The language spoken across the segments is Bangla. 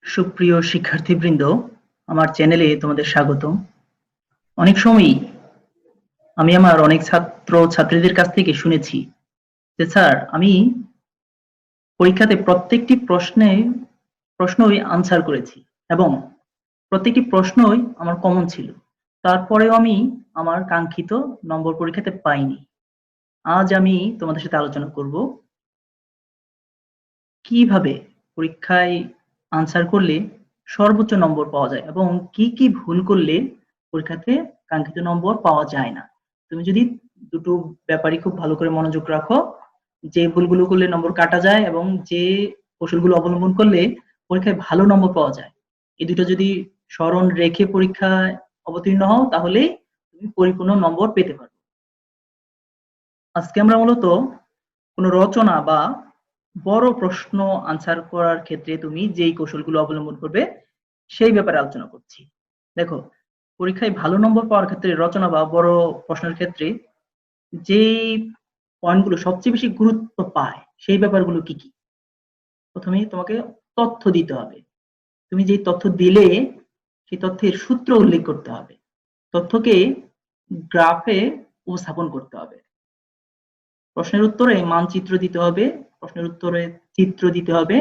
সুপ্রিয় শিক্ষার্থীবৃন্দ, আমার চ্যানেলে তোমাদের স্বাগতম। অনেক সময়ই আমি আমার অনেক ছাত্রছাত্রীদের কাছ থেকে শুনেছি যে স্যার, আমি পরীক্ষাতে প্রত্যেকটি প্রশ্নই আনসার করেছি এবং প্রত্যেকটি প্রশ্নই আমার কমন ছিল। তারপরেও আমি আমার কাঙ্ক্ষিত নম্বর পরীক্ষাতে পাইনি। আজ আমি তোমাদের সাথে আলোচনা করব কিভাবে পরীক্ষায় আনসার করলে সর্বোচ্চ নম্বর পাওয়া যায় এবং কি ভুল করলে পরীক্ষাতে কাঙ্ক্ষিত নম্বর পাওয়া যায় না। তুমি যদি দুটো ব্যাপারই খুব ভালো করে মনোযোগ রাখো, যে ভুলগুলো করলে নম্বর কাটা যায় এবং যে কৌশলগুলো অবলম্বন করলে পরীক্ষায় ভালো নম্বর পাওয়া যায়, এই দুটো যদি স্মরণ রেখে পরীক্ষায় অবতীর্ণ হও তাহলে তুমি পরিপূর্ণ নম্বর পেতে পারো। আজকে আমরা মূলত কোনো রচনা বা বড় প্রশ্ন আনসার করার ক্ষেত্রে তুমি যেই কৌশলগুলো অবলম্বন করবে সেই ব্যাপারে আলোচনা করছি। দেখো, পরীক্ষায় ভালো নম্বর পাওয়ার ক্ষেত্রে রচনা বা বড় প্রশ্নের ক্ষেত্রে যেই পয়েন্টগুলো সবচেয়ে বেশি গুরুত্ব পায় সেই ব্যাপারগুলো কি কি? প্রথমেই তোমাকে তথ্য দিতে হবে। তুমি যেই তথ্য দিলে সেই তথ্যের সূত্র উল্লেখ করতে হবে। তথ্যকে গ্রাফে উপস্থাপন করতে হবে। প্রশ্নের উত্তরে মানচিত্র দিতে হবে, প্রশ্নের উত্তরে চিত্র দিতে হবে,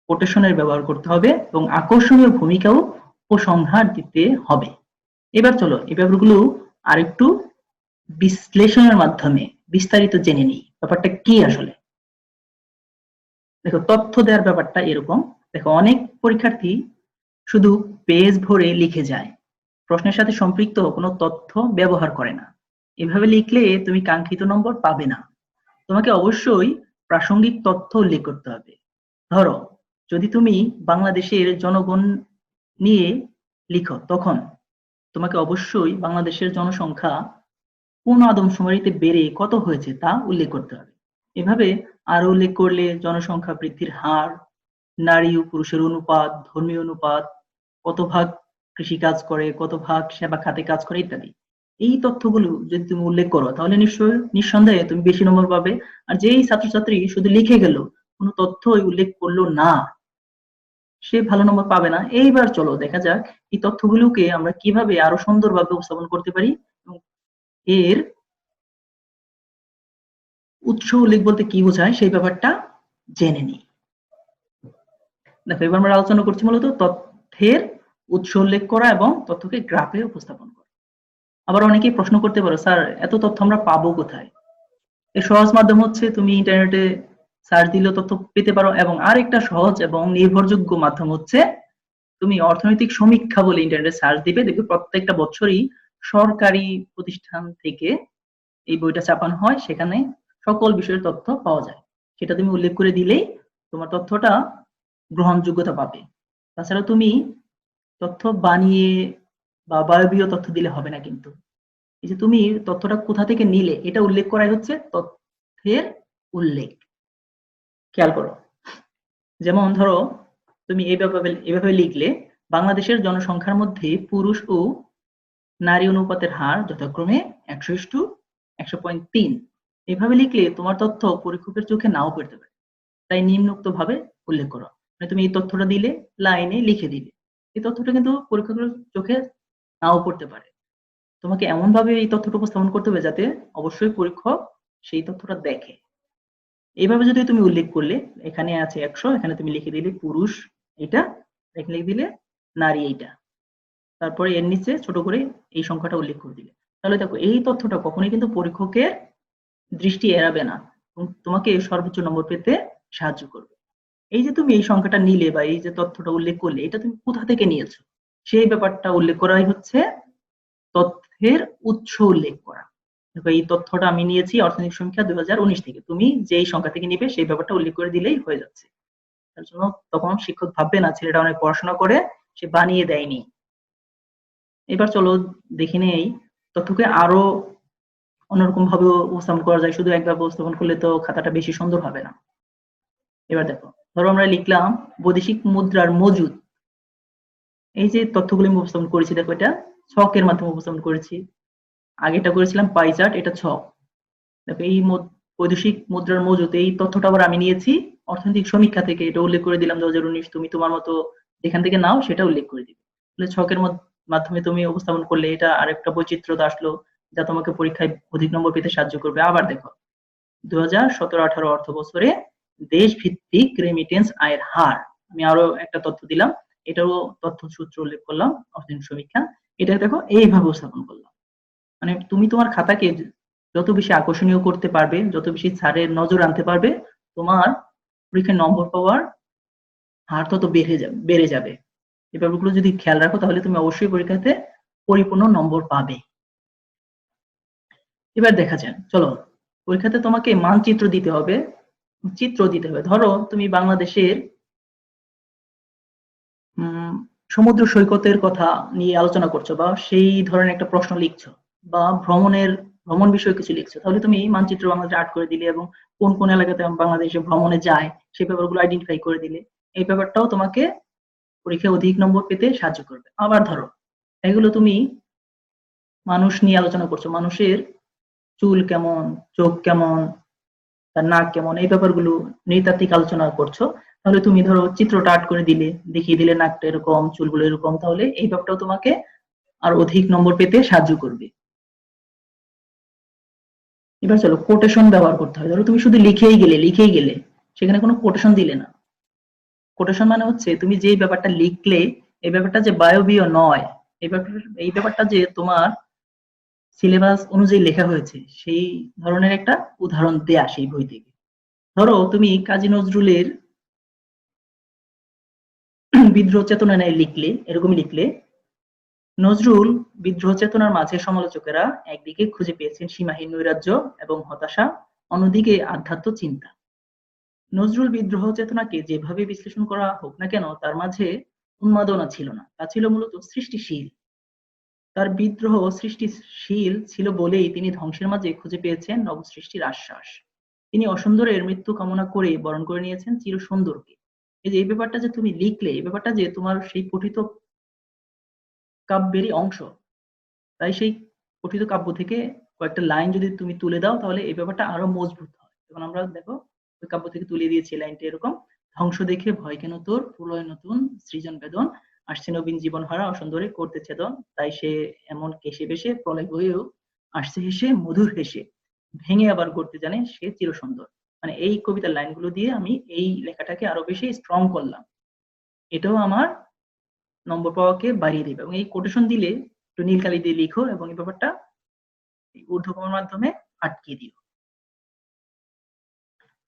কোটেশনের ব্যবহার করতে হবে এবং আকর্ষণীয় ভূমিকাও উপসংহার দিতে হবে। এবার চলো এই ব্যাপারগুলো আরেকটু বিশ্লেষণের মাধ্যমে বিস্তারিত জেনে নিই ব্যাপারটা কি আসলে। দেখো, তথ্য দেওয়ার ব্যাপারটা এরকম। দেখো, অনেক পরীক্ষার্থী শুধু পেজ ভরে লিখে যায়, প্রশ্নের সাথে সম্পৃক্ত কোনো তথ্য ব্যবহার করে না। এভাবে লিখলে তুমি কাঙ্ক্ষিত নম্বর পাবে না। তোমাকে অবশ্যই প্রাসঙ্গিক তথ্য উল্লেখ করতে হবে। ধরো, যদি তুমি বাংলাদেশের জনগণ নিয়ে লিখো, তখন তোমাকে অবশ্যই বাংলাদেশের জনসংখ্যা কোন আদমশুমারিতে বেড়ে কত হয়েছে তা উল্লেখ করতে হবে। এভাবে আরো উল্লেখ করলে জনসংখ্যা বৃদ্ধির হার, নারী ও পুরুষের অনুপাত, ধর্মীয় অনুপাত, কত ভাগ কৃষিকাজ করে, কত ভাগ সেবা খাতে কাজ করে ইত্যাদি। এই তথ্যগুলো যদি তুমি উল্লেখ করো তাহলে নিঃসন্দেহে তুমি বেশি নম্বর পাবে। আর যেই ছাত্রছাত্রী শুধু লিখে গেল, কোনো তথ্যই উল্লেখ করলো না, সে ভালো নম্বর পাবে না। এইবার চলো দেখা যাক এই তথ্যগুলোকে আমরা কিভাবে আরো সুন্দরভাবে উপস্থাপন করতে পারি এবং এর উৎস উল্লেখ বলতে কি বোঝায় সেই ব্যাপারটা জেনে নিই। দেখো, এবার আমরা আলোচনা করছি মূলত তথ্যের উৎস উল্লেখ করা এবং তথ্যকে গ্রাফে উপস্থাপন করা। আবার অনেকেই প্রশ্ন করতে পারো, স্যার এত তথ্য আমরা পাবো কোথায়? এর সহজ মাধ্যম হচ্ছে তুমি ইন্টারনেটে সার্চ দিলেও তথ্য পেতে পারো, এবং আরেকটা সহজ এবং নির্ভরযোগ্য মাধ্যম হচ্ছে তুমি অর্থনৈতিক সমীক্ষা বলে ইন্টারনেটে সার্চ দিবে, দেখবে প্রত্যেকটা বছরই সরকারি প্রতিষ্ঠান থেকে এই বইটা ছাপানো হয়, সেখানে সকল বিষয়ের তথ্য পাওয়া যায়। সেটা তুমি উল্লেখ করে দিলেই তোমার তথ্যটা গ্রহণযোগ্যতা পাবে। তাছাড়া তুমি তথ্য বানিয়ে বা বায়বীয় তথ্য দিলে হবে না। কিন্তু এই যে তুমি তথ্যটা কোথা থেকে নিলে এটা উল্লেখ করাই হচ্ছে তথ্যের উল্লেখ। খেয়াল করো, যেমন ধরো তুমি এভাবে লিখলে, বাংলাদেশের জনসংখ্যার মধ্যে পুরুষ ও নারী অনুপাতের হার যথাক্রমে 100:100.3। এভাবে লিখলে তোমার তথ্য পরীক্ষকের চোখে নাও পড়তে পারে। তাই নিম্নোক্ত ভাবে উল্লেখ করো। মানে তুমি এই তথ্যটা দিলে, লাইনে লিখে দিলে, এই তথ্যটা কিন্তু পরীক্ষকের চোখে নাও পড়তে পারে। তোমাকে এমন ভাবে এই তথ্যটা উপস্থাপন করতে হবে যাতে অবশ্যই পরীক্ষক সেই তথ্যটা দেখে। এইভাবে যদি তুমি উল্লেখ করলে, এখানে আছে 100, এখানে তুমি লিখে দিলে পুরুষ এটা, এখানে লিখে দিলে নারী এইটা, তারপরে এর নিচে ছোট করে এই সংখ্যাটা উল্লেখ করে দিলে, তাহলে দেখো এই তথ্যটা কখনোই কিন্তু পরীক্ষকের দৃষ্টি এড়াবে না এবং তোমাকে সর্বোচ্চ নম্বর পেতে সাহায্য করবে। এই যে তুমি এই সংখ্যাটা নিলে বা এই যে তথ্যটা উল্লেখ করলে, এটা তুমি কোথা থেকে নিয়েছো সেই ব্যাপারটা উল্লেখ করাই হচ্ছে তথ্যের উৎস উল্লেখ করা। দেখো, এই তথ্যটা আমি নিয়েছি অর্থনৈতিক সমীক্ষা 2019 থেকে। তুমি যেই সংখ্যা থেকে নিবে সেই ব্যাপারটা উল্লেখ করে দিলেই হয়ে যাচ্ছে। তার জন্য তখন শিক্ষক ভাববে না ছেলেটা অনেক পড়াশোনা করে, সে বানিয়ে দেয়নি। এবার চলো দেখে নেই তথ্যকে আরো অন্যরকম ভাবে উপস্থাপন করা যায়। শুধু একভাবে উপস্থাপন করলে তো খাতাটা বেশি সুন্দর হবে না। এবার দেখো, ধরো আমরা লিখলাম বৈদেশিক মুদ্রার মজুদ। এই যে তথ্যগুলো আমি উপস্থাপন করেছি, দেখো এটা ছকের মাধ্যমে উপস্থাপন করেছি। আগেটা করেছিলাম পাই চার্ট, এটা ছক। দেখো, এই বৈদেশিক মুদ্রার মজুদ এই তথ্যটা আবার আমি নিয়েছি অর্থনৈতিক সমীক্ষা থেকে। এটা উল্লেখ করে দিলাম 2019। তুমি তোমার মতো যেখান থেকে নাও সেটা উল্লেখ করে দিবে। তাহলে ছকের মাধ্যমে তুমি উপস্থাপন করলে এটা আরেকটা বৈচিত্র্যতা আসলো, যা তোমাকে পরীক্ষায় অধিক নম্বর পেতে সাহায্য করবে। আবার দেখো 2017-18 অর্থ বছরে দেশ ভিত্তিক রেমিটেন্স আয়ের হার, আমি আরো একটা তথ্য দিলাম, এটাও তথ্য সূত্র উল্লেখ করলাম অর্থনৈতিক সমীক্ষা। এটা দেখো এইভাবে উপস্থাপন করলাম। মানে তুমি তোমার খাতাকে যত বেশি আকর্ষণীয় করতে পারবে, যত বেশি স্যারের নজর আনতে পারবে, তোমার পরীক্ষায় নম্বর পাওয়ার হার তত বেড়ে যাবে। এই ব্যাপারগুলো যদি খেয়াল রাখো তাহলে তুমি অবশ্যই পরীক্ষাতে পরিপূর্ণ নম্বর পাবে। এবার দেখা যাক, চলো পরীক্ষাতে তোমাকে মানচিত্র দিতে হবে, চিত্র দিতে হবে। ধরো তুমি বাংলাদেশের সমুদ্র সৈকতের কথা নিয়ে আলোচনা করছো বা সেই ধরনের একটা প্রশ্ন লিখছো, বা ভ্রমণ বিষয়ে কিছু লিখছো, তাহলে তুমি মানচিত্র বাংলাদেশ আর্ট করে দিলে এবং কোন কোন এলাকাতে বাংলাদেশে ভ্রমণে যায় সেই ব্যাপারগুলো আইডেন্টিফাই করে দিলে, এই ব্যাপারটাও তোমাকে পরীক্ষায় অধিক নম্বর পেতে সাহায্য করবে। আবার ধরো এগুলো তুমি মানুষ নিয়ে আলোচনা করছো, মানুষের চুল কেমন, চোখ কেমন, তার নাক কেমন, এই ব্যাপারগুলো নৃতাত্ত্বিক আলোচনা করছো, তাহলে তুমি ধরো চিত্রটা আর্ট করে দিলে, দেখিয়ে দিলে নাকটা এরকম, চুলগুলো এরকম, তাহলে এই ব্যাপারটাও তোমাকে আর অধিক নম্বর পেতে সাহায্য করবে। এবার চলো কোটেশন ব্যবহার করতে হয়। ধরো তুমি শুধু লিখেই গেলে, সেখানে কোনো কোটেশন দিলে না। কোটেশন মানে হচ্ছে তুমি যে ব্যাপারটা লিখলে, এই ব্যাপারটা যে বায়বীয় নয়, এই ব্যাপারটা যে তোমার সিলেবাস অনুযায়ী লেখা হয়েছে, সেই ধরনের একটা উদাহরণ দেয়া সেই বই থেকে। ধরো তুমি কাজী নজরুলের বিদ্রোহ চেতনা নিয়ে এরকমই লিখলে, নজরুল বিদ্রোহ চেতনার মাঝে সমালোচকেরা একদিকে খুঁজে পেয়েছেন সীমাহীন নৈরাজ্য এবং হতাশা, অন্যদিকে আধ্যাত্ম চিন্তা। নজরুল বিদ্রোহ চেতনাকে যেভাবে বিশ্লেষণ করা হোক না কেন, তার মাঝে উন্মাদনা ছিল না, তা ছিল মূলত সৃষ্টিশীল। তার বিদ্রোহ সৃষ্টিশীল ছিল বলেই তিনি ধ্বংসের মাঝে খুঁজে পেয়েছেন নবসৃষ্টির আশ্বাস। তিনি অসুন্দরের মৃত্যু কামনা করে বরণ করে নিয়েছেন চির সুন্দরকে। এই যে এই ব্যাপারটা যে তুমি লিখলে, এই ব্যাপারটা যে তোমার সেই পঠিত কাব্যেরই অংশ, তাই সেই পঠিত কাব্য থেকে কয়েকটা লাইন যদি তুমি তুলে দাও, তাহলে এই ব্যাপারটা আরো মজবুত হয়। যেমন আমরা দেখো ওই কাব্য থেকে তুলে দিয়েছি লাইনটা এরকম: ধ্বংস দেখে ভয় কেন তোর, প্রলয় নতুন সৃজন বেদন, আসছে নবীন জীবন হারা অসুন্দরে করতে ছেদন, তাই সে এমন কেশে বেশে প্রলয় বয়েও আসছে হেসে মধুর হেসে, ভেঙে আবার গড়তে জানে সে চির সুন্দর। মানে এই কবিতার লাইনগুলো দিয়ে আমি এই লেখাটাকে আরো বেশি স্ট্রং করলাম, এটাও আমার নম্বর পাওয়াকে বাড়িয়ে দিবে। এবং এই কোটেশন দিলে একটু নীল কালি দিয়ে লিখো এবং এই ব্যাপারটা ঊর্ধ্বকমার মাধ্যমে আটকে দিও।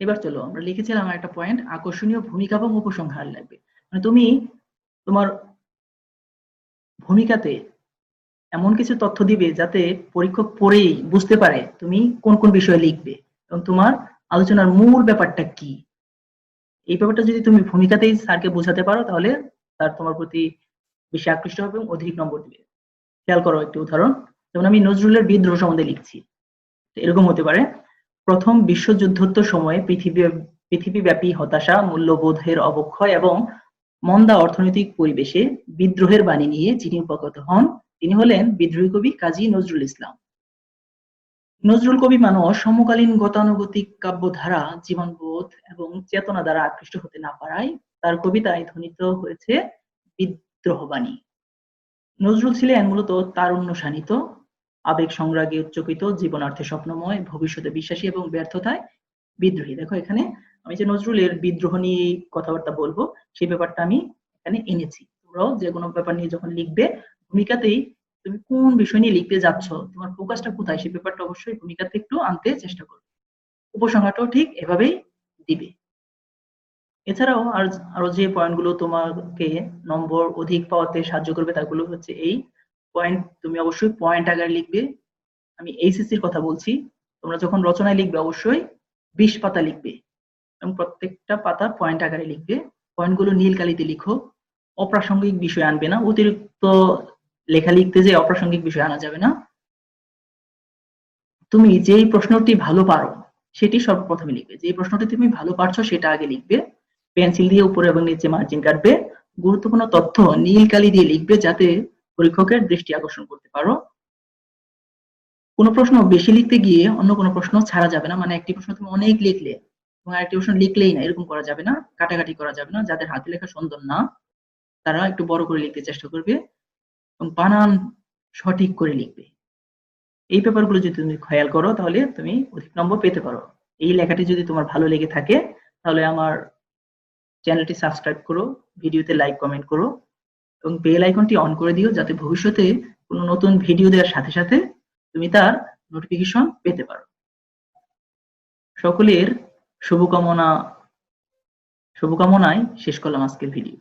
এবার চলো আমরা লিখেছিলাম একটা পয়েন্ট, আকর্ষণীয় ভূমিকা এবং উপসংহার লাগবে। মানে তুমি তোমার ভূমিকাতে এমন কিছু তথ্য দিবে যাতে পরীক্ষক পড়েই বুঝতে পারে তুমি কোন কোন বিষয়ে লিখবে এবং তোমার আলোচনার মূল ব্যাপারটা কি। এই ব্যাপারটা যদি তুমি ভূমিকাতেই স্যারকে বোঝাতে পারো, তাহলে তার তোমার প্রতি বেশি আকৃষ্ট হবে এবং অধিক নম্বর দিবে। খেয়াল করো একটি উদাহরণ, যেমন আমি নজরুলের বিদ্রোহ সম্বন্ধে লিখছি, এরকম হতে পারে: প্রথম বিশ্বযুদ্ধোত্তর সময়ে পৃথিবীব্যাপী হতাশা, মূল্যবোধের অবক্ষয় এবং মন্দা অর্থনৈতিক পরিবেশে বিদ্রোহের বাণী নিয়ে যিনি উপগত হন, তিনি হলেন বিদ্রোহী কবি কাজী নজরুল ইসলাম। নজরুল কবি মানুষ সমকালীন গতানুগতিক কাব্যধারা, জীবনবোধ এবং চেতনা দ্বারা আকৃষ্ট হতে না পারায় তার কবিতায় ধ্বনিত হয়েছে বিদ্রোহবাণী। নজরুল ছিলেন মূলত তারুণ্য শানিত, আবেগ সংগ্রাগে উচ্চকিত, জীবনার্থে স্বপ্নময়, ভবিষ্যতে বিশ্বাসী এবং ব্যর্থতায় বিদ্রোহী। দেখো এখানে আমি যে নজরুলের বিদ্রোহ নিয়ে কথাবার্তা বলবো, সেই ব্যাপারটা আমি এখানে এনেছি। তোমরাও যে কোনো ব্যাপার নিয়ে যখন লিখবে, ভূমিকাতেই তুমি কোন বিষয় নিয়ে লিখতে যাচ্ছ, তোমার ফোকাসটা কোথায়, সেই ব্যাপারটা অবশ্যই ভূমিকাতে একটু আনতে চেষ্টা করবে। উপসংহারটাও ঠিক এভাবেই দিবে। এছাড়াও আরো যে পয়েন্টগুলো তোমাকে নম্বর অধিক পাওয়াতে সাহায্য করবে, তাগুলো হচ্ছে এই পয়েন্ট। তুমি অবশ্যই পয়েন্ট আকারে লিখবে। আমি এইচএসসির কথা বলছি, তোমরা যখন রচনায় লিখবে অবশ্যই 20 পাতা লিখবে এবং প্রত্যেকটা পাতা পয়েন্ট আকারে লিখবে। পয়েন্টগুলো নীল কালিতে লিখো, অপ্রাসঙ্গিক বিষয় আনবে না, অতিরিক্ত লেখা লিখতে যে অপ্রাসঙ্গিক বিষয় আনা যাবে না। তুমি যেই প্রশ্নটি ভালো পারো সেটি সর্বপ্রথমে লিখবে, যে প্রশ্নটি তুমি ভালো পারছো সেটা আগে লিখবে, পেন্সিল দিয়ে উপরে এবং নিচে মার্জিন কাটবে, গুরুত্বপূর্ণ তথ্য নীল কালি দিয়ে লিখবে যাতে পরীক্ষকের দৃষ্টি আকর্ষণ করতে পারো। কোনো প্রশ্ন বেশি লিখতে গিয়ে অন্য কোনো প্রশ্ন ছাড়া যাবে না, মানে একটি প্রশ্ন তুমি অনেক লিখলে এবং আরেকটি প্রশ্ন লিখলেই না, এরকম করা যাবে না, কাটাকাটি করা যাবে না, যাদের হাতে লেখা সুন্দর না তারা একটু বড় করে লিখতে চেষ্টা করবে এবং বানান সঠিক করে লিখবে। এই ব্যাপারগুলো যদি তুমি খেয়াল করো তাহলে তুমি অধিক নম্বর পেতে পারো। এই লেখাটি যদি তোমার ভালো লেগে থাকে তাহলে আমার চ্যানেলটি সাবস্ক্রাইব করো, ভিডিওতে লাইক কমেন্ট করো এবং বেল আইকনটি অন করে দিও যাতে ভবিষ্যতে কোনো নতুন ভিডিও দেওয়ার সাথে সাথে তুমি তার নোটিফিকেশন পেতে পারো। সকলের শুভকামনায় শেষ করলাম আজকের ভিডিও।